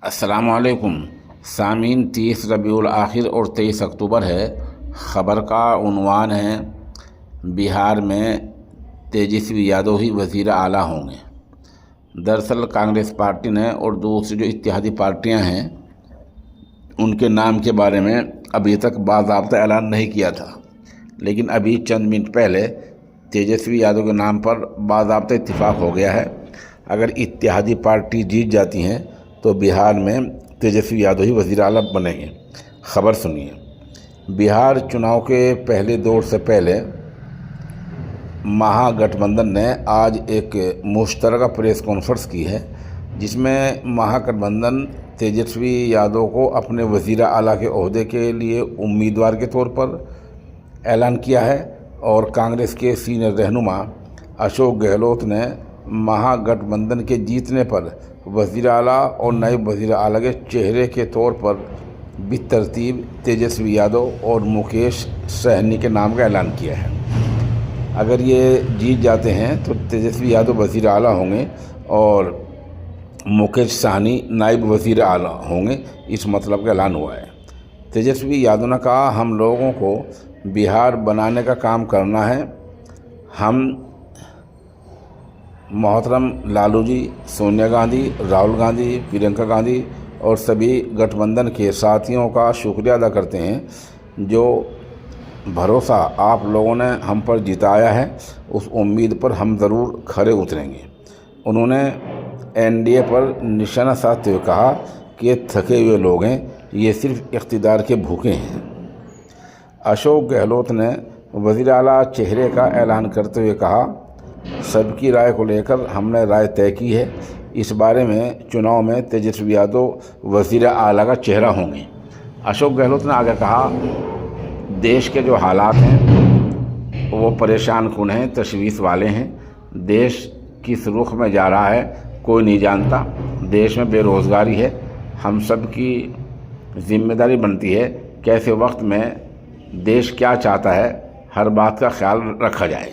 अस्सलामुअलैकुम सामीन। 30 रबीउल आखिर और 23 अक्टूबर है। ख़बर का उन्वान है बिहार में तेजस्वी यादव ही वज़ीर आला होंगे। दरअसल कांग्रेस पार्टी ने और दूसरी जो इत्तेहादी पार्टियां हैं उनके नाम के बारे में अभी तक बाज़ाब्ता ऐलान नहीं किया था, लेकिन अभी चंद मिनट पहले तेजस्वी यादव के नाम पर बाज़ाब्ता इत्तिफाक हो गया है। अगर इत्तेहादी पार्टी जीत जाती हैं तो बिहार में तेजस्वी यादव ही वज़ीर आला बनेंगे। ख़बर सुनिए। बिहार चुनाव के पहले दौर से पहले महागठबंधन ने आज एक मुश्तरका प्रेस कॉन्फ्रेंस की है, जिसमें महागठबंधन तेजस्वी यादव को अपने वज़ीर आला के ओहदे के लिए उम्मीदवार के तौर पर ऐलान किया है और कांग्रेस के सीनियर रहनुमा अशोक गहलोत ने महागठबंधन के जीतने पर वज़ीर आला और नायब वज़ीर आला के चेहरे के तौर पर बितरतीब तेजस्वी यादव और मुकेश सहनी के नाम का ऐलान किया है। अगर ये जीत जाते हैं तो तेजस्वी यादव वज़ीर आला होंगे और मुकेश सहनी नायब वज़ीर आला होंगे, इस मतलब का ऐलान हुआ है। तेजस्वी यादव ने कहा, हम लोगों को बिहार बनाने का काम करना है। हम मोहतरम लालू जी, सोनिया गांधी, राहुल गांधी, प्रियंका गांधी और सभी गठबंधन के साथियों का शुक्रिया अदा करते हैं जो भरोसा आप लोगों ने हम पर जिताया है। उस उम्मीद पर हम ज़रूर खरे उतरेंगे। उन्होंने एनडीए पर निशाना साधते हुए कहा कि ये थके हुए लोग हैं, ये सिर्फ इख्तिदार के भूखे हैं। अशोक गहलोत ने वज़ीर आला चेहरे का ऐलान करते हुए कहा, सबकी राय को लेकर हमने राय तय की है। इस बारे में चुनाव में तेजस्वी यादव वज़ीर आला का चेहरा होंगे। अशोक गहलोत ने आगे कहा, देश के जो हालात हैं वो परेशान कुन हैं, तशवीश वाले हैं। देश किस रुख में जा रहा है कोई नहीं जानता। देश में बेरोज़गारी है। हम सब की जिम्मेदारी बनती है कैसे वक्त में देश क्या चाहता है हर बात का ख्याल रखा जाए।